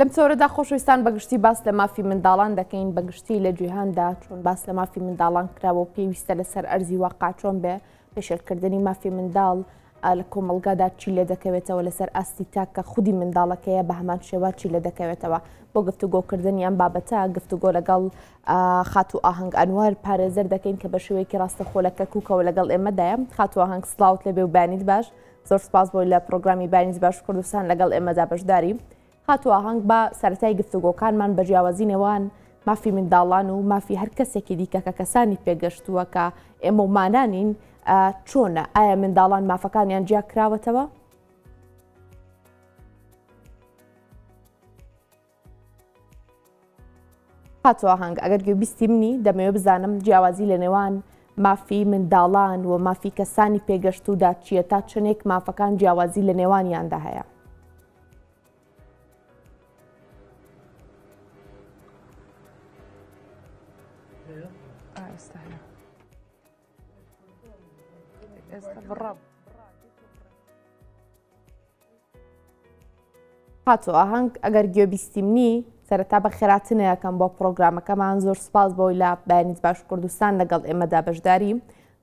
لەم چۆرەدا خۆشەویستان بەگشتی باس لە مافی منداڵان دەکەین بەگشتی لە جیهاندا چۆن باس لە مافی منداڵان کراوە پێویستە لەسەر ئەرزی واقع چۆن بێ پێشێلکردنی مافی منداڵ لە کۆمەلگادا چی لێ دەکەوێتەوە لەسەر ئاستی تاکە خودی منداڵەکەیە بە هەمان شێوە چی لێ دەکەوێتەوە بۆ گفتوگۆکردنی ئەم بابەتە گفتوگۆ لەگەڵ خات و ئاهەنگ ئەنوەر پارێزەر دەکەین کە بە شێوەیەکی ڕاستەخۆلەکە کوکەوە لەگەڵ ئێمەدایە خات و ئاهەنگ سڵاوت لەبێ و بانیت باش زۆر سپاس بۆی لە پرۆگرامی بانیت باش کوردستان لەگەڵ ئێمەدا بەشداری خات و ئاهەنگ بە سەرەتای گفتوگۆکانمان بە جیاوازی نێوان مافی منداڵان و مافی هەر کەسێکی دیکە کە کەسانی پێگەشتووە کە ئێمە ومانانین چۆنە ئایا منداڵان مافەکانیان جیا کراوەتەوە؟ هاتووە هەنگ ئەگەر گوێبیستی منی دەمەوێت بزانم جیاوازی لە نێوان مافی منداڵان و مافی کەسانی پێگەشتوودا چییە تا چنێک مافەکان جیاوازی لە نێوانیاندا هەیە. هاتووە ئاهەنگ ئەگەر گوێبیستی منی سەرەتا بە خێراتنە یەکەم بۆ پرۆگرامەکەمان زۆر سپاس بۆی لە بەیانیت باش کوردستان لەگەڵ ئێمەدا بەشداری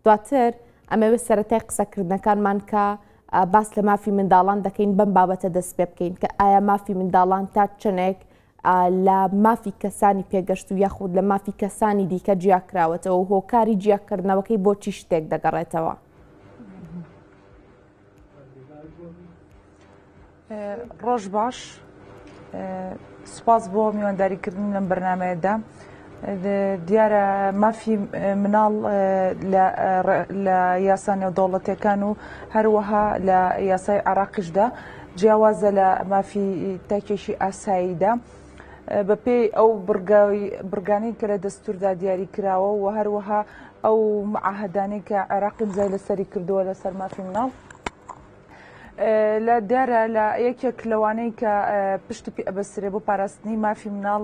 دواتر ئەمەوێت سەرەتای قسەکردنەکانمان کە باس لە مافی منداڵان دەکەین بەم بابەتە دەست پێ بکەین کە ئایا مافی منداڵان تا چنێک لە مافی کەسانی پێگەشت و یاخود لە مافی کەسانی دیکە جیاکراوەتەوە و هۆکاری جیاکردنەوەکەی بۆ چی شتێک دەگەڕێتەوە. ڕۆژ باش سپاس بۆ میوانداریکردن لەم بەرنامەیەدا دیارە مافی مناڵ لە یاسا نێودەوڵەتیەکان و هەروەها لە یاسای عێراقیشدا جیاوازە لە مافی تاکێشی ئاساییدا بەپێی ئەو برگانەی کە لە دەستوردا دیاری کراوە و هەروەها ئەو معاهدانەی کە عێراقی جای لەسەری کردووە لەسەر مافی مناڵ لە دیارە لە یەکێک لەوانەی کە پشتی ئەبەسرێ بۆ پاراستنی مافی مناڵ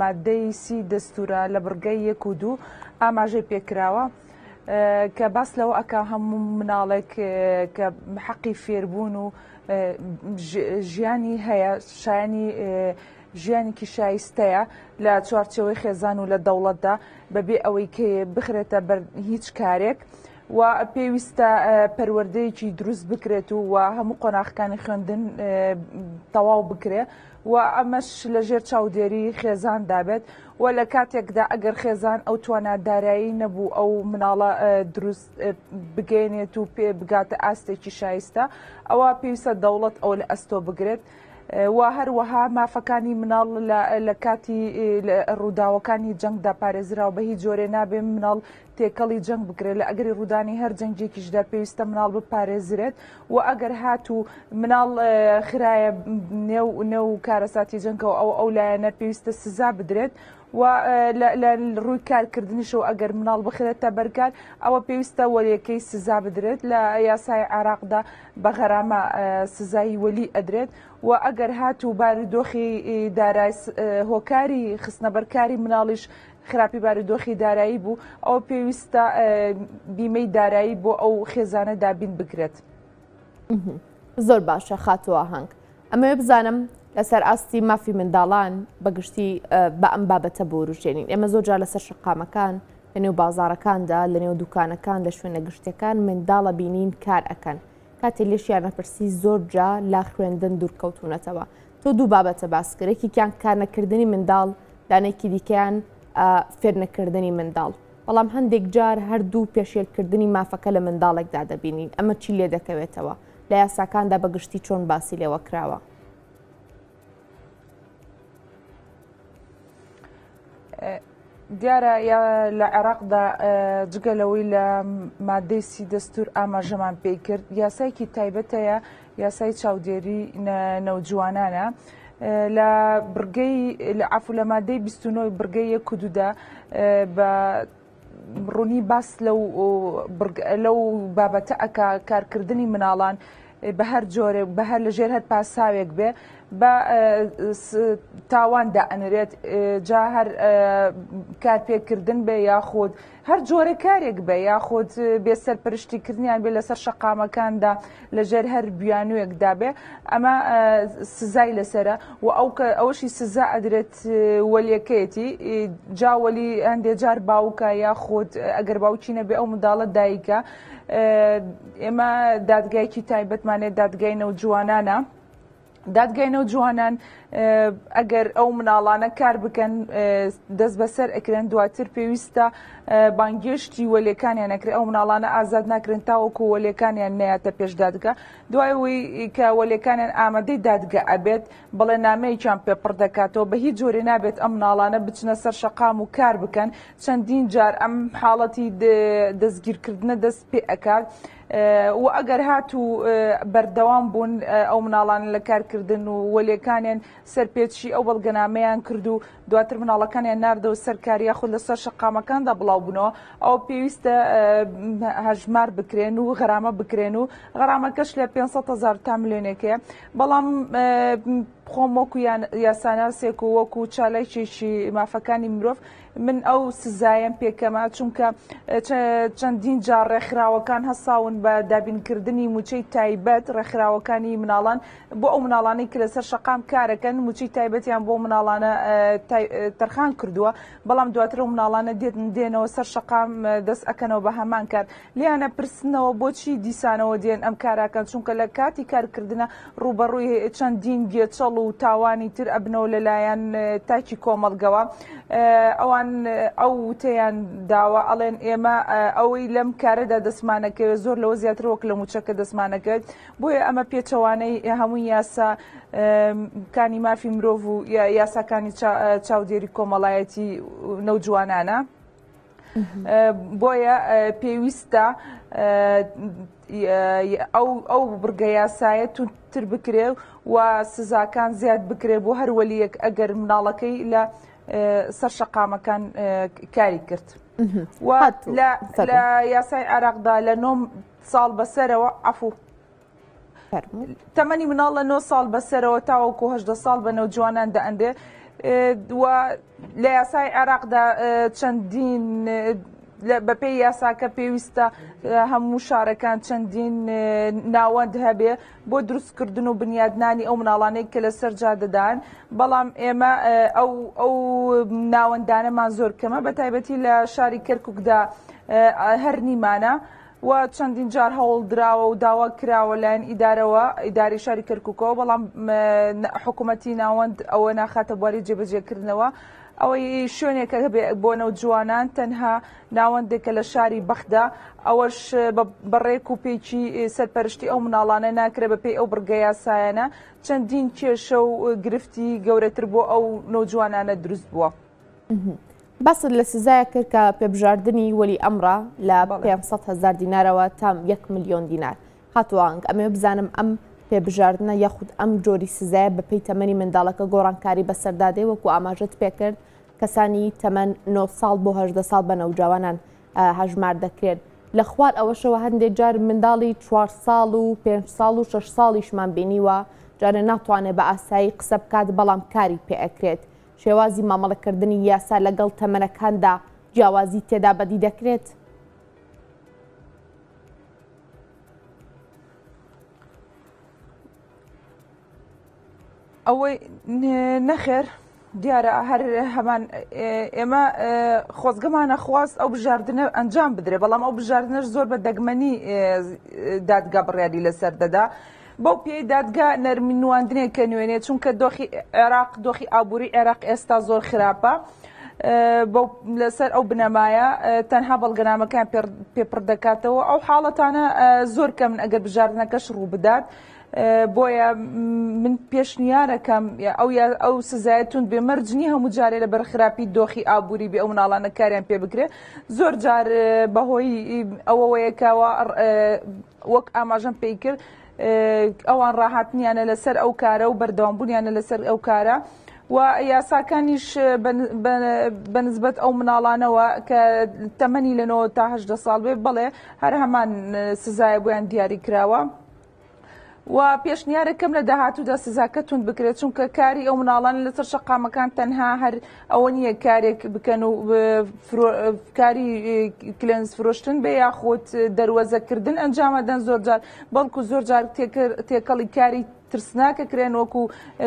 مادەی سی دەستورە لە بڕگەی 1 و 2 ئاماژەی پێکراوە کە باس لەوە ئەکا هەموو مناڵێک کە حەقی فێربوون و ژیانی هەیە شایانی ژیانێکی شایستەیە لە چوارچێوەی خێزان و لە دەوڵەتدا بەبێ ئەوەی کە بخرێتە بەر هیچ کارێک و پێویستە پەروەردەیەکی دروست بکرێت و هەموو قۆناغەکانی خوێندن تەواو بکرێت و ئەمەش لەژێر چاودێری خێزان دابێت و لە کاتێکدا ئەگەر خێزان ئەو توانادارایی نەبوو ئەو مناڵە دروست بگەێنێت و پێ بگاتە ئاستێکی شایستە ئەوە پێویستە دەوڵەت ئەو لە ئەستۆ بگرێت و هەروەها مافەکانی مناڵ لە کاتی ڕووداوەکانی جەنگدا پارێزراوە بە هیچ جۆرێ نابێ مناڵ تێکەڵی جەنگ بکرێت لە ئەگەری ڕوودانی هەر جەنگێکیشدا پێویستە مناڵ بپارێزرێت و ئەگەر هاتوو مناڵ خراە نێو کارەساتی جەنگەوە ئەو لایەنە پێویستە سزا بدرێت و لە ڕووی کارکردنیشەوە ئەگەر مناڵ بخرێتە بەرکار ئەوە پێویستە وەریەکەی سزا بدرێت لە یاسای عێراقدا بە غەرامە سزایی وەلی ئەدرێت و ئەگەر هاتوو بارودۆخی دارایی هۆکاری خستنە بەرکاری مناڵیش خراپی بارودۆخی دارایی بوو ئەو پێویستە بیمەی دارایی بۆ ئەو خێزانە دابین بکرێت. زۆر باشە خاتووە هەنگ ئەمەوێ بزانم لەسەر ئاستی مافی منداڵان بەگشتی بە ئەم بابەتە بۆروژێنین ئێمە زۆرجار لەسەر شقامەکان لە نێو بازارەکاندا لە نێو دوکانەکان لە شوێنە گشتەکان منداڵە بینین کار ئەکەن کاتێ لێشیان نەپرسی زۆر جا لا خوێندن دوورکەوتونەتەوە تۆ دوو بابەتە باسکرێکیان کار نەکردنی منداڵ دانێکی دیکەیان فێرنەکردنی منداڵ بەڵام هەندێک جار هەردوو پێشێلکردنی مافەکە لە منداڵێکدا دەبینین ئەمە چی لێ دەکەوێتەوە لە یاساکاندا بەگشتی چۆن باسی لێوە کراوە. دیارە لە عێراقدا جگەلەوەی لە مادەی سی دەستور ئاماژەمان پێی کرد یاسایکی تایبەتەیە یاسای چاودێری نەوجوانانە لە بڕگەی لە عفو لە مادەی 29 بڕگەی 1 و 2دا بە ڕوونی باس لەو بابەتە ئەکا کارکردنی مناڵان بە هەر جۆرە بە هەر لەژێر هەر پاساوێک بێ بە تاواندا ئەنرێت جا هەر کارپێکردن بێ یاخود هەر جۆرە کارێک بێ یاخود بێ سەرپەرشتیکردنیان بێ لەسەر شەقامەکاندا لەژێر هەر بیانوویەکدا بێ ئەمە سزای لەسرە و ئەوشی سزا ئەدرێت وەلیەکەیەتی جاوەلی هەندێک جار باوکە یاخود ئەگەر باوکی نەبێ ئەو منداڵە دایکە ئێمە دادگایکی تایبەتمانێت دادگای نەوجوانانە دادگای نەوجوانان ئەگەر ئەو مناڵانە کار بکەن دەست بەسەر ئەکرێن دواتر پێویستە بانگێشتی وەلێکانیان نەکرێت ئەو مناڵانە ئازاد ناکرێن تاوەکو وەلێکانیان نەیاتە پێش دادگا دوای ئەوەی کە وەلێکانیان ئامادەی دادگا ئەبێت بەڵێ نامەیەکیان پێپڕ دەکاتەوە بە هیچ جۆرێ نابێت ئەم مناڵانە بچنە سەر شەقام و کار بکەن چەندین جار ئەم حاڵەتی دەستگیرکردنە دەست پێ ئەکات و ئەگەر هاتوو بەردەوام بوون ئەو مناڵان لە کارکردن و وەلێکانیان سەرپێچی ئەو بەڵگەنامەیان کرد و دواتر مناڵەکانیان ناردەوە سەرکاری یاخود لەسەر شەقامەکاندا بڵاو بوونەوە ئەو پێویستە هەژمار بکرێن و غەرامە بکرێن و غەرامەکەش لە 500,000 تا ملیۆنێکەیە بەڵام خۆم وەکو یاساناسێک و وەکو چالاکێکی مافەکانی مرۆڤ من ئەو سزایم پێکەمە چونکە چەندین جار ڕێکخراوەکان هەساون بە دابینکردنی موچەی تایبەت ڕێکخراوەکانی مناڵان بۆ ئەو مناڵانەی کە لەسەر شەقام کارەکەن موچەی تایبەتیان بۆ مناڵانە تەرخان کردووە بەڵام دواتر ئەو مناڵانە دێنەوە سەر شەقام دەست ئەکەنەوە بە هەمان کار لیانە پرسنەوە بۆچی دیسانەوە دێن ئەم کاراکەن چونکە لە کاتی کارکردنە ڕوبەڕووی چەندین گێچەڵ و تاوانی تر ئەبنەوە لەلایەن تاکی کۆمەڵگەوە ئەوان ئەو وتەیان داوە ئەڵێن ئێمە ئەوەی لەم کارەدا دەسمانەکەوێت زۆر لەوە زیاتر وەک لە موچەکە دەسمانەکەوێت بۆیە ئەمە پێچەوانەی هەمووی یاسا کانی مافی مرۆڤ و یاساکانی چاودێری کۆمەڵایەتی نەوجوانانە بۆیە پێویستە ئەو بڕگە یاسایە تر بکرێ و سزاکان زیاد بکرێ بۆ هەر وەلیەک ئەگەر مناڵەکەی لە سەر شەقامەکان کاری کرد و لە یاسای عێراقدا لە 9 ساڵ بەسەرەوە عەفوو تەمەنی مناڵ لە 9 ساڵ بەسەرەوە تاوەکو 18 ساڵ بە نەوجوانان دەئەندێ و لە یاسای عێراقدا چەندین بەپێی یاساکە پێویستە هەموو شارەکان چەندین ناوەند هەبێ بۆ دروستکردن و بنیادنانی ئەو مناڵانەی کە لەسەر جادەدان بەڵام ئێمە ئەو ناوەندانەمان زۆر کەمە بە تایبەتی لە شاری کەرکووکدا هەر نیمانە و چەندین جار هەوڵ دراوە و داوا کراوە لایەن ئیداری شاری کەرکووکەوە بەڵام حکوومەتی ناوەند ئەوە ناخاتە بواری جێبەجێکردنەوە ئەوەی شوێنێکە بۆ نەوجوانان تەنها ناوەندێکە لە شاری بەخدا ئەوەش بەڕێک و پێکی سەرپەرشتی ئەو مناڵانە ناکرێت بەپێی ئەو بڕگە یاسایانە چەندین کێشە و گرفتی گەورەتر بۆ ئەو نەوجوانانە دروست بووە. باست لە سزایە کرد کە پێبژاردننی وەلی ئەمڕە لە 500,000 دینارەوە تام 1 ملیۆن دینار هاتووانگ ئەمێ بزانم ئەم پێبژاردنە یاخود ئەم جۆری سزایە بەپێی تەمەنی منداڵەکە گۆڕانکاری بەسەردادەی وەکو ئاماژەت پێکرد کەسانی تەمەن 9 ساڵ بۆ 18 ساڵ بە نەوجوانان هەژمار دەکرێت لە خوار ئەوەشەوە هەندێک جار منداڵی 4 ساڵ و 5 ساڵ و 6 ساڵیشمان بینیوە جارە ناتوانێت بە ئاسایی قسە بکات بەڵام کاری پێ ئەکرێت شێوازی مامەڵەکردنی یاسا لەگەڵ تەمەنەکاندا جیاوازی تێدا بەدی دەکرێت. ئەوەی نەخێر دیارە هەر هەمان ئێمە خۆزگەمانە خواست ئەو بژاردنە ئەنجام بدرێ بەڵام ئەو بژاردنەش زۆر بە دەگمەنی دادگا بڕیاری لەسەر دەدا بەو پێی دادگا نەرمینواندنێکە نوێنێت چونکە دۆخی عێراق دۆخی ئابووری عێراق ئێستا زۆر خراپە لەسەر ئەو بنەمایە تەنها بەڵگەنامەکان پێپڕ دەکاتەوە ئەو حاڵەتانە زۆر کەم ئەگەر بژاردنەکەش ڕوو بدات بۆیە من پێشنیارەکەم ئەو سزایەتون بێمەرجنی هەموو جارێ لە بەرخراپی دۆخی ئابووری بێ ئەو مناڵانە کاریان پێ بکرێت زۆر جار بەهۆی ئەوەیەکەوە وەک ئاماژەم پێی کرد ئەوان ڕاهاتنیانە لەسەر ئەو کارە و بەردەوامبوونیانە لەسەر ئەو کارە و یاساکانیش بەنسبەت ئەو مناڵانەوە کە تەمەنی لە 9 تا 18 ساڵ بێ بڵێ هەر هەمان سزایە بۆیان دیاری کراوە و پێشنیارێکم لە داهاتوودا سزاکەتون بکرێت چونکە کاری ئەو مناڵان لەسەر شەقامەکان تەنها هەر ئەوە نییە کارێک بکەن و کاری کلێنز فرۆشتن بێ یاخۆت دەروەزەکردن ئەنجامەدەن زۆرجار بەڵکو زۆرجار تێکەڵی کاری ترسناکە کرێن وەکو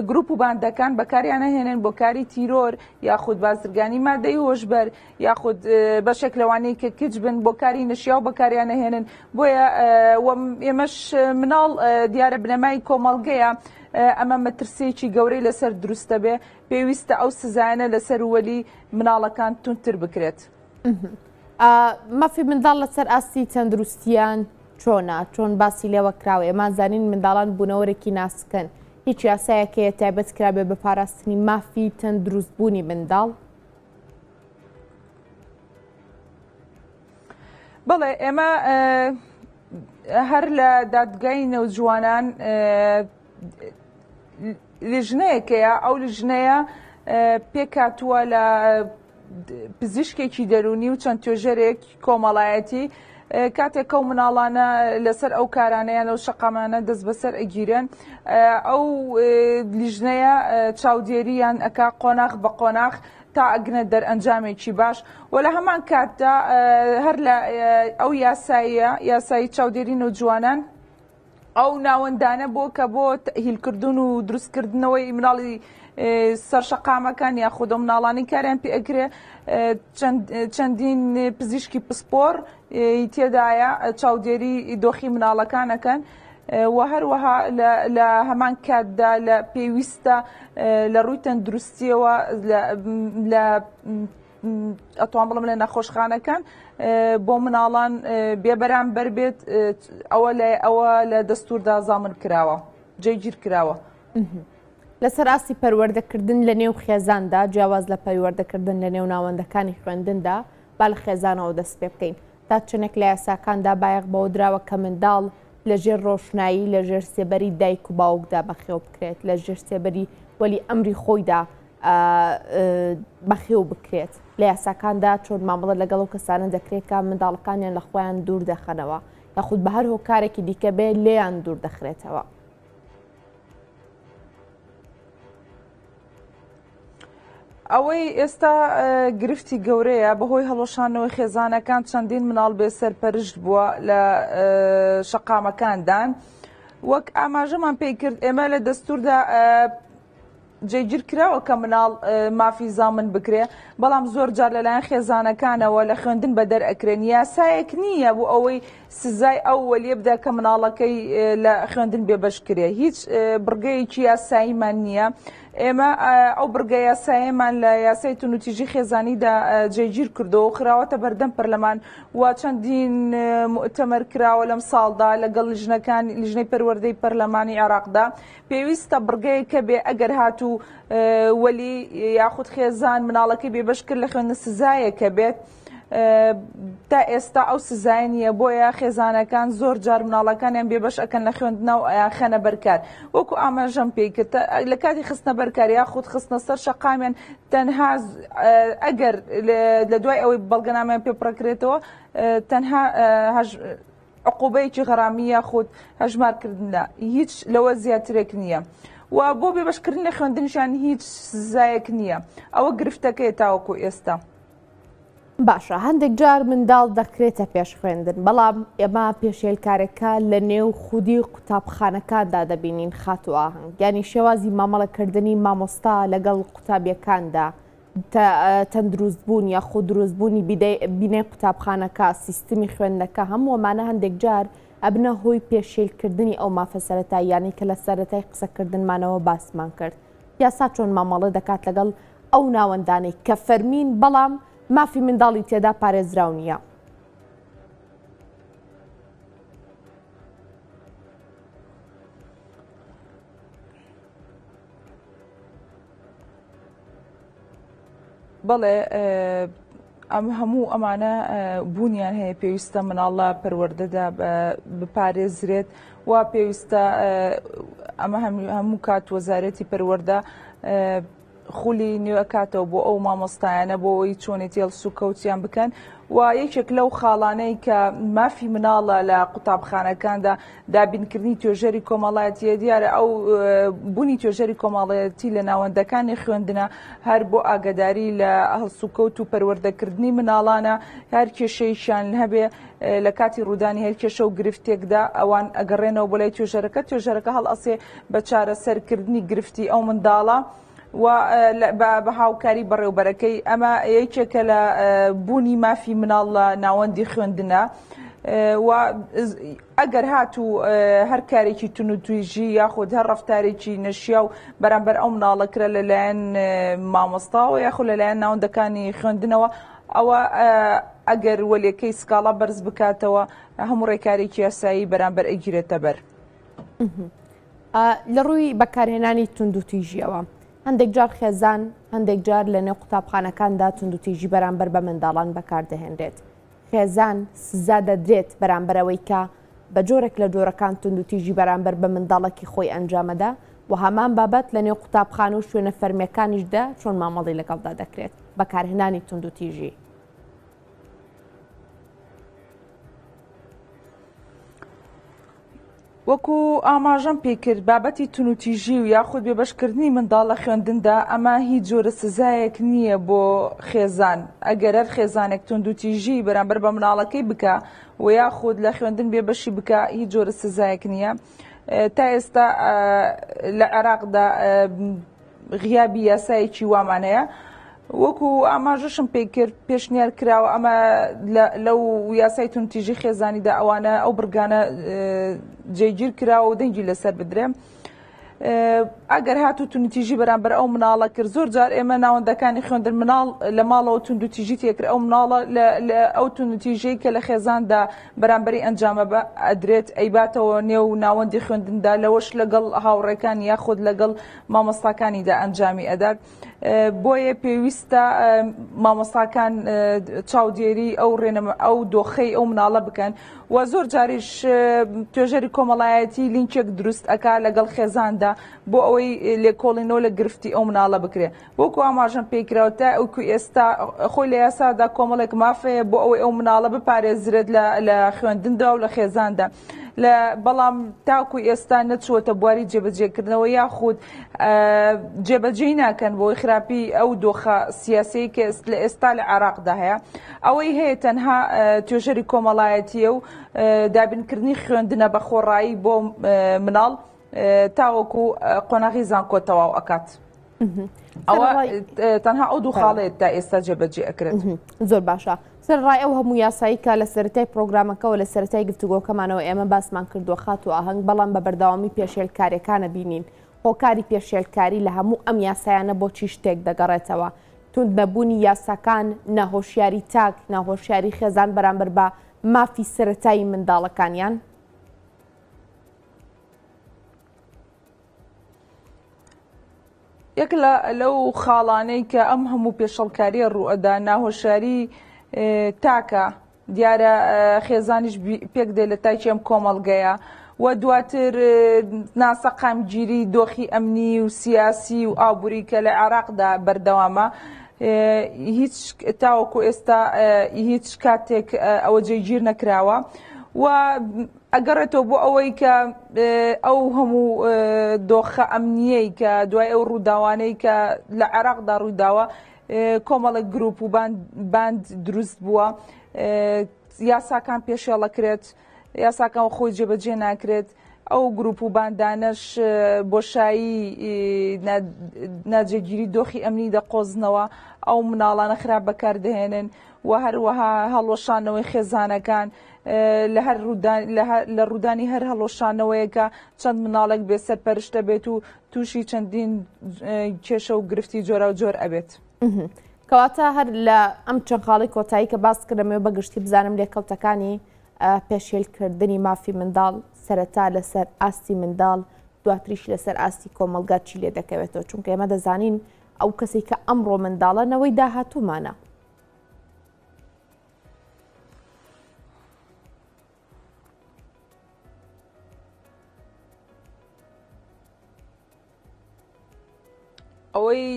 گروپ و باندەکان بەکاریانە هێنن بۆ کاری تیرۆر یاخود بازرگانی مادەی هۆشبەر یاخود بەشێک لەوانەیە کە کچ بن بۆ کاری نشیا و بەکاریانە هێنن بۆیە ئێمەش مناڵ دیارە بنەمای کۆمەڵگەیە ئەمە مەترسێکی گەورەی لەسەر دروستە بێ پێویستە ئەو سزایانە لەسەر وەلی مناڵەکان تونتر بکرێت. مافی منداڵ لەسەر ئاستی تەندروستیان چۆن باسی لێوە کراوە ئێمە زانین منداڵان بوونەوەرەکی ناسکەن هیچ یاسایەکەیە تایبەت کرابێ بە پاراستنی مافی تەندروستبوونی منداڵ؟ بەڵێ ئێمە هەر لە دادگای نەوجوانان لیژنەیەکەیە ئەو لیژنەیە پێکاتووە لە پزیشکێکی دەرونی و چەند توێژەرێک کۆمەڵایەتی کاتێک ئەو مناڵانە لەسەر ئەو کارانەیان ئەو شەقامانە دەست بەسەر ئەگیرن ئەو لیژنەیە چاودێریان ئەکا قۆناغ بە قۆناغ تا ئەگنە دەرئەنجامێکی باش و لە هەمان کاتدا هەر لە ئەو یاسایی چاودێری نەوجوانان ئەو ناوەندانە بۆ کە بۆ تەهیلکردن و دروستکردنەوەی مناڵی سەرشەقامەکان یاخود ئەو مناڵانی کاریان پێ ئەکرێ چەندین پزیشکی پسپۆر تێدایە چاودێری دۆخی مناڵەکانەکەن و هەروەها لە هەمان کاتدا لە پێویستە لە ڕووی تەندروستیەوە لە ئەتوان بڵم لە نەخۆشخانەکان بۆ مناڵان بێبەرامبەر بێت ئەوە لە دەستوردا زامن کراوە جێگیر کراوە. لەسەر ئاستی پەروەردەکردن لە نێو خێزاندا جیاواز لە پەروەردەکردن لە نێو ناوەندەکانی خوێندندا با لە خێزانەوە دەست پێ بکەین تا چنێک لە یاساکاندا بایەق بەوە دراوە کە منداڵ لەژێر ڕۆشنایی لەژێر سێبەری دایک و باوکدا بەخێو بکرێت لەژێر سێبەری وەلی ئەمری خۆیدا بەخێو بکرێت لە یاساکاندا چۆن مامەڵە لەگەڵ و کەسانە دەکرێت کە منداڵەکانیان لە خۆیان دوور دەخەنەوە یاخود بە هەر هۆکارێکی دیکە بێ لێیان دوور دەخرێتەوە. ئەوەی ئێستا گرفتی گەورەیە بەهۆی هەڵۆشانەوەی خێزانەکان چەندین مناڵ بێ سەرپەرشت بووە لە شەقامەکاندان وەک ئاماژەمان پێی کرد ئێمە لە دەستوردا جێگیر کراوە کە مناڵ مافی زامن بکرێ بەڵام زۆر جار لەلایەن خێزانەکانەوە لە خوێندن بە دەرئەکرێن یاسایەک نییە بۆ ئەوەی سزای ئەو وەلیە بدە کە مناڵەکەی لە خوێندن بێبەشکرێ هیچ بڕگەیەکی یاساییمان نییە. ئێمە ئەو بڕگە یاساییمان لە یاسای تونوتیژی خێزانیدا جێگیر کردەوە و خراوەتە بەردەم پەرلەمان و چەندین مؤتەمەر کراوە لەم ساڵدا لەگەڵ لیژنەی پەروەردەی پەرلەمانی عێراقدا پێویستە بڕگەیەکە بێ ئەگەر هاتوو وەلی یاخود خێزان مناڵەکەی بێبەش کرد لە خوێندن سزایەکە بێت تا ئێستا ئەو سزای نییە بۆیە خێزانەکان زۆر جار مناڵەکانیان بێبەش ئەکەن لە خوێندنەوە ئەیان خەنە بەرکار وەکو ئاماژەم پێی کرد لە کاتی خستنە بەرکار یاخود خستنە سەر شەقامیان تەنها ئەگەر لە دوای ئەوەی بەڵگەنامەیان پێپڕەکرێتەوە تەنها عقوبەیەکی غەرامی یاخود هەژمارکردنە هیچ لەوە زیاترێک نییە و بۆ بێبەشکردن لە خوێندنشان هیچ سزایەک نییە ئەوە گرفتەکەی تاوەکو ئێستا. باشە هەندێک جار منداڵ دەکرێتە پێش خوێندن بەڵام ئێمە پێشێلکارەکە لە نێو خودی قوتابخانەکاندا دەبینین خاتو ئاهەنگ یعنی شێوازی مامەڵەکردنی مامۆستا لەگەڵ قوتابیەکاندا تەندروستبوون یا خود دروستبوونی بینەی قوتابخانەکە سیستمی خوێندنەکە هەمووەمانە هەندێک جار ئەبنە هۆی پێشێلکردنی ئەو مافە سەرەتایی یانی کە لە سەرەتای قسەکردنمانەوە باسمان کرد یاسا چۆن مامەڵە دەکات لەگەڵ ئەو ناوەندانەی کە فەرمین بەڵام مافی منداڵی تێدا پارێزراو نییە. بەڵێ ئەم هەموو ئەمانە بوونیان هەیە پێویستە مناڵە پەروەردەدا بپارێزرێت و پێویستە ئەمە هەموو کات وەزارەتی پەروەردە خولی نوێ کاتەوە بۆ ئەو مامۆستایانە بۆ ئەوی چۆنێتی هەڵسوکەوتیان بکەن و یەکێک لەو خاڵانەی کە مافی مناڵە لە قوتابخانەکاندا دابینکردنی توێژەری کۆمەڵایەتیە دیارە ئەو بوونی توێژەری کۆمەڵایەتی لە ناوەندەکانی خوێندنە هەر بۆ ئاگاداری لە هەڵسوکەوت و پەروەردەکردنی مناڵانە هەر کێشەیشان هەبێ لە کاتی ڕوودانی هەر کێشە و گرفتێکدا ئەوان ئەگەڕێنەوە بۆ لای توێژەرەکە هەڵ ئەسێ بە چارەسەرکردنی گرفتی ئەو منداڵە و بە هاوکاری بەڕێوبەرەکەی ئەمە یەکێکە لە بوونی مافی مناڵ لە ناوەندی خوێندنە و ئەگەر هاتوو هەر کارێکی تونوتویژی یاخود هەر ڕەفتارێکی نەشیا و بەرامبەر ئەو مناڵەکرا لەلایەن مامۆستاوە یاخود لەلایەن ناوەندەکانی خوێندنەوە ئەوە ئەگەر وەلێکەی سکاڵا بەرز بکاتەوە هەموو ڕێکارێکی یاسایی بەرامبەر ئەگیرێتە بەر. لە ڕووی بەکارهێنانی توندوتیژیەوە هەندێک جار خێزان هەندێک جار لە نێو قوتابخانەکاندا توندوتیژی بەرامبەر بە منداڵان بەکاردەهێنرێت. خێزان سزا دەدرێت بەرامبەرەوەی کە بە جۆرێک لە جۆرەکان توندوتیژی بەرامبەر بە منداڵێکی خۆی ئەنجامەدا و هەمان بابەت لە نێو قوتابخانە و شوێنە فەرمیەکانیشدا چۆن مامەڵی لەگەڵدا دەکرێت بەکارهێنانی توندوتیژی. وەکو ئاماژەم پێکرد بابەتی تونوتیژی و یاخود بێبەشکردنی منداڵ لە خوێندندا ئەمە هیچ جۆرە سزایەک نییە بۆ خێزان ئەگەر هەر خێزانێک توندوتیژی بەرامبەر بە مناڵەکەی بکە و یاخود لە خوێندن بێبەشی بکە هیچ جۆرە سزایەک نییە. تا ئێستا لە عێراقدا غیابی یاسایەکی وامانەیە وەکو ئاماژەشم پێکرد پێشنیار کراوە ئەمە لەو یاسای توندوتیژی خێزانیدا ئەوانە ئەو برگانە جێگیر کراوە و دەنگی لەسەر بدرێ. ئەگەر هاتوو توندوتیژی بەرامبەر ئەو مناڵە کرد زۆر جار ئێمە ناوەندەکانی خوێندن مناڵ لە ماڵەوە توندوتیژی تێکرد ئەو مناڵە لە ئەو توندوتیژەی کە لە خێزاندا بەرامبەری ئەنجامە ئەدرێت ئەیباتەوە نێو ناوەندی خوێندندا لەوەش لەگەڵ هاوڕێکان یاخود لەگەڵ مامۆستاکانیدا ئەنجامی ئەدات. بۆیە پێویستە مامۆستاکان چاودێری ئەو دۆخەی ئەو مناڵە بکەن و زۆر جاریش توێژەری کۆمەڵایەتی لینکێک دروست ئەکا لەگەڵ خێزاندا بۆ ئەوەی لێکۆڵینەوە لە گرفتی ئەو مناڵە بکرێ. بۆکو ئاماژەم پێکراوە تا ئەوکو ئێستا خۆی لە یاسادا کۆمەڵێک مافەیە بۆ ئەوەی ئەو مناڵە بپارێزرێت لە خوێندندا و لە خێزاندا. بەڵام تاکو ئێستا نەچووەتە بواری جێبەجێکردنەوە یاخود جێبەجێی ناکەن بۆی خراپی ئەو دۆخە سیاسەی کە لە ئێستا لە عێراقدا هەیە ئەوەی هەیە تەنها توێژەری کۆمەڵایەتیە و دابینکردنی خوێندنە بە خۆڕایی بۆ مناڵ تاوەکو قۆناغی زانکۆ تەواو ئەکات. ئەوە تەنها ئەو دوو خاڵێت تا ئێستا جێبەجێ ئەکرێت. زۆر باشە. سەرڕای ئەو هەموو یاسایی کە لە سەرەتای پرۆگرامەکەەوە لە سەرەتای گفتوگۆکەمانەوە ئێمە باسمان کردووە خات و ئاهەنگ بەڵام بە بەردەوامی پێشێلکاریەکانە بینین هۆکاری پێشێلکاری لە هەموو ئەم یاسایانە بۆ چی شتێک دەگەڕێتەوە توندنەبوونی یاساکان ناهۆشیاری تاک ناهۆشیاری خێزان بەرامبەر بە مافی سەرەتایی منداڵەکانیان. یەک لەو خاڵانەی کە ئەم هەموو پێشەڵکاریە ڕوئەدا ناهۆشیاری تاکە دیارە خێزانیش پێک دێ لە تاکی ئەم کۆمەڵگەیە و دواتر ناسە قامگیری دۆخی ئەمنی و سیاسی و ئابووری کە لە عێراقدا بەردەوامە هیچ تاوەکو ئێستا هیچ کاتێک ئەوە جێگیر نەکراوە و ئەگەڕێتەوە بۆ ئەوەی کە ئەو هەموو دۆخە ئەمنیەی کە دوای ئەو ڕووداوانەی کە لە عێراقدا ڕووداوە کۆمەڵێک گروپ و باند دروست بووە یاساکان پێشێڵەکرێت یاساکان خۆی جێبەجێ ناکرێت ئەو گروپ و باندانەش بۆشایی ناجێگیری دۆخی ئەمنی دەقۆزنەوە ئەو مناڵانە خراپ بەکاردەهێنن و هەروەها هەڵۆشانەوەی خێزانەکان لە ڕوودانی هەر هەڵۆشانەوەیەکە چەند مناڵێک بێسەرپەرشتە بێت و تووشی چەندین کێشە و گرفتی جۆرە و جۆر ئەبێت. کەواتە هەر لە ئەم چەند خاڵی کۆتایی کە باس کردمەوە بەگشتی بزانم لێکەوتەکانی پێشێلکردنی مافی منداڵ سەرەتا لەسەر ئاستی منداڵ دواتریش لەسەر ئاستی کۆمەلگا چی لێ دەکەوێتەوە چونکە ئێمە دەزانین ئەو کەسی کە ئەمڕۆ منداڵەنەوەی داهاتوومانە. ئەوەی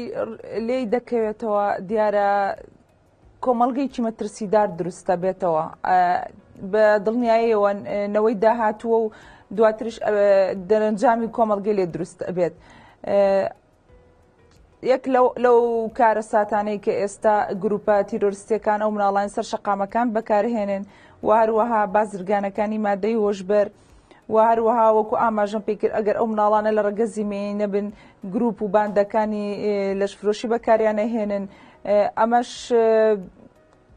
لێی دەکەوێتەوە دیارە کۆمەڵگەیەکی مەترسیدار دروستە بێتەوە بە دڵنیاییەوە نەوەی داهاتووە و دواترش دەرەنجامی کۆمەڵگەی لێ دروست بێت. یەک لەو کارە ساتانەی کە ئێستا گروپە تیرۆریستیەکان ئەو مناڵان سەر شەقامەکان بەکارهێنن و هەروەها بازرگانەکانی مادەی هۆشبەر و هەروەها وەکو ئاماژەم پێکرد ئەگەر ئەو مناڵانە لە ڕێگە مێی نەبن گروپ و باندەکانی لەشفرۆشی بەکاریانە هێنن ئەمەش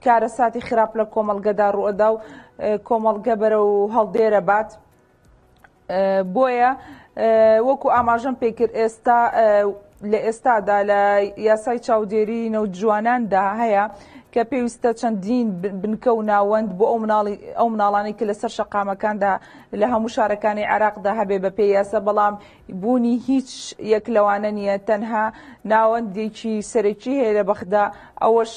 کارە ساتی خراپ لە کۆمەڵگەدا ڕوئەدا و کۆمەڵگە بەرە و هەڵدێرە بات. بۆیە وەکو ئاماژەم پێکرد ئێستا لە ئێستادا لە یاسای چاودێری نەوجواناندا هەیە کە پێویستە چەندین بنکە و ناوەند بۆ ئەو مناڵانی کە لەسەر شەقامەکاندا لە هەموو شارەکانی عێراقدا هەبێ بە پێی یاسا، بەڵام بوونی هیچ یەک لەوانە نییە، تەنها ناوەندێکی سەرەکی هەیە لە بەخدا، ئەوەش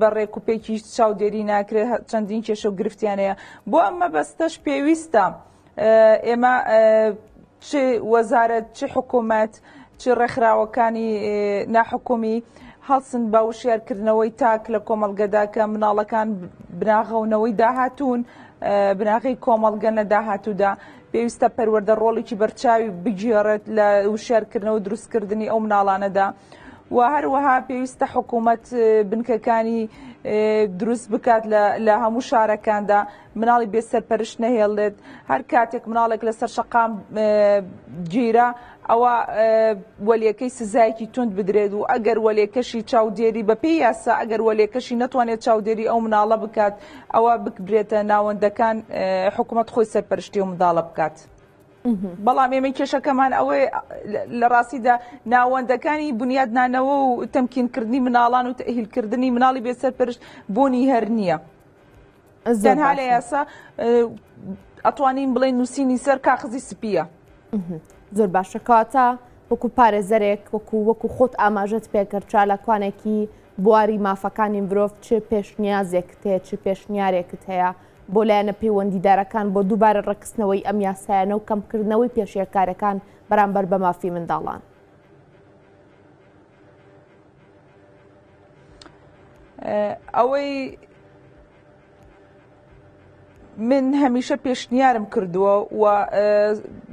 بەڕێک و پێکی چاودێری ناکرێت، چەندین کێشە و گرفتیانەیە. بۆ ئەمە بەستەش پێویستە ئێمە چ وەزارەت چ حکوومەت چ ڕێکخراوەکانی ناحکومی هەڵسن بە وشیارکردنەوەی تاک لە کۆمەڵگەدا کە مناڵەکان بناغەونەوەی داهاتوون، بناغی کۆمەڵگە لە داهاتوودا پێویستە پەروەردە ڕۆڵێکی بەرچاوی بگێڕێت لە وشیارکردنەوە دروستکردنی ئەو مناڵانەدا. و هەروەها پێویستە حکوومەت بنکەکانی دروست بکات لە هەموو شارەکاندا، مناڵی بێسەرپەرشت نەهێڵێت. هەر کاتێک مناڵێک لەسەر شەقام گیرە ئەوە وەلیەکەی سزایەکی تند بدرێت و ئەگەر وەلیەکەشی چاودێری بە پێی یاسا ئەگەر وەلیەکەشی نەتوانێت چاودێری ئەو مناڵە بکات ئەوە بکبرێتە ناوەندەکان، حکوومەت خۆی سەرپەرشتی و منداڵە بکات. بەڵام ئێمە کێشەکەمان ئەوەی لە ڕاستیدا ناوەندەکانی بنیادنانەوە و تەمکینکردنی مناڵان و تەهیلکردنی مناڵی بێسەرپەرشت بۆنی هەر نییە. تەنها لە یاسا ئەتوانین بڵێن نووسینی سەر کاغزی سپیە. زۆر باشە، کەواتە وەکو پارێزەرێک وەکو خۆت ئاماژەت پێکرد چالاکوانێکی بواری مافەکانی مرۆڤ چ پێشنیازێکت هەیە چ پێشنیارێکت هەیە بۆ لایەنە پەیوەندیدارەکان بۆ دووبارە ڕێکخستنەوەی ئەم یاسایانە و کەمکردنەوەی پێشێرکارەکان بەرامبەر بە مافی منداڵان؟ ئەوەی من هەمیشە پێشنیارم کردووە و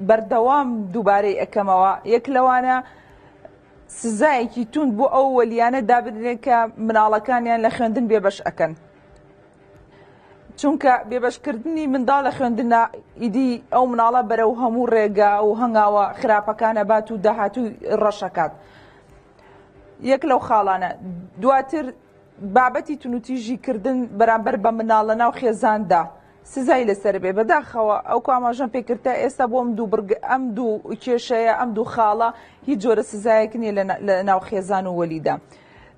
بەردەوام دووبارەی ئەەکەمەوە، یەک لەوانە سزایەکی تون بۆ ئەو وەلیانە دابنێت کە مناڵەکانیان لە خوێندن بێبەش ئەکەن، چونکە بێبەشکردنی منداڵ لە خوێندنە ئیدی ئەو مناڵە بەرەو هەموو ڕێگا و هەنگاوە خراپەکانە بات و داهاتووی ڕەشەکات. یەک لەو خاڵانە. دواتر بابەتی تونوتیژی کردن بەرامبەر بە مناڵ لە ناو خێزاندا سزای لەسەر بێ. بەداخەوە ئەو ئاماژەم پێکردە ئێستا بۆ ئەم دوو کێشەیە ئەم دوو خاڵە هیچ جۆرە سزایەک نییە لە ناو خێزان و وەلیدا.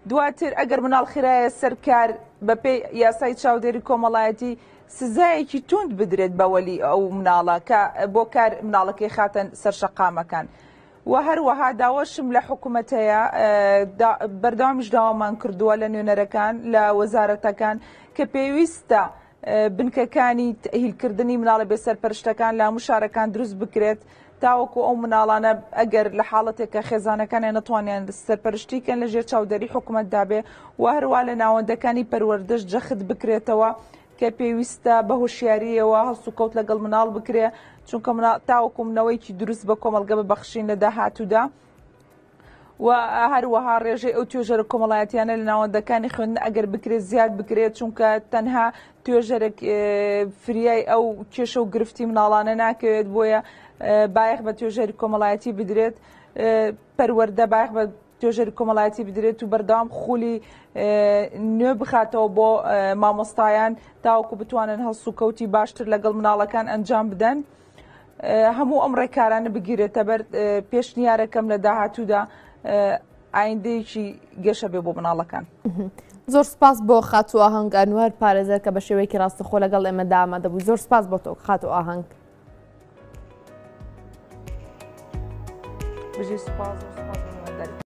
دواتر ئەگەر مناڵ خرایە سەرکار بەپێی یاسای چاودێری کۆمەڵایەتی سزایەکی توند بدرێت بە وەلی ئەو مناڵە کە بۆ کار مناڵەکەی خاتەن سەر شەقامەکان. و هەروەها داوەشم لە حکوومەتەیە بەردەوامیش داوامان کردووە لە نوێنەرەکان لە وەزارەتەکان کە پێویستە بنکەکانی تەهیلکردنی مناڵە بێسەرپەرشتەکان لە هەموو شارەکان دروست بکرێت تاوەکو ئەو مناڵانە ئەگەر لە حاڵەتێکە خێزانەکانیان نەتوانیان سەرپەرشتیکەن لەژێر چاودێری حکوومەتدا بێ و هەروە لە ناوەندەکانی پەروەردەش جەخت بکرێتەوە کە پێویستە بە هۆشیاریەوە هەڵس و کەوت لەگەڵ مناڵ بکرێ، چونکە تاوەکو منەوەیکی دروست بە کۆمەڵگە ببەخشین لە داهاتوودا. و هەروەها ڕێژەی ئەو توێژەرە کۆمەڵایەتیانە لە ناوەندەکانی خوێندن ئەگەر بکرێت زیاد بکرێت، چونکە تەنها توێژەرێک فریای ئەو کێشە و گرفتی مناڵانە ناکەوێت، بۆیە بایەخ بە توێژەری کۆمەڵایەتی بدرێت، پەروەردە بایەخ بە توێژەری کۆمەڵایەتی بدرێت و بەردەوام خولی نوێ بخاتەوە بۆ مامۆستایان تاوەکو بتوانن هەڵس و کەوتی باشتر لەگەڵ مناڵەکان ئەنجام بدەن. هەموو ئەم ڕێکارانە بگیرێتە بەر پێشنیارەکەم لە داهاتوودا ئایندەیەکی گەشە بێ بۆ مناڵەکان. زۆر سپاس بۆ خاتو ئاهەنگ ئەنوەر پارێزەر کە بە شێوەیەکی ڕاستەخۆ لەگەڵ ئێمەدا ئامادەبووی. زۆر سپاس بۆ تۆ خاتو ئاهەنگ. بژی سپاس.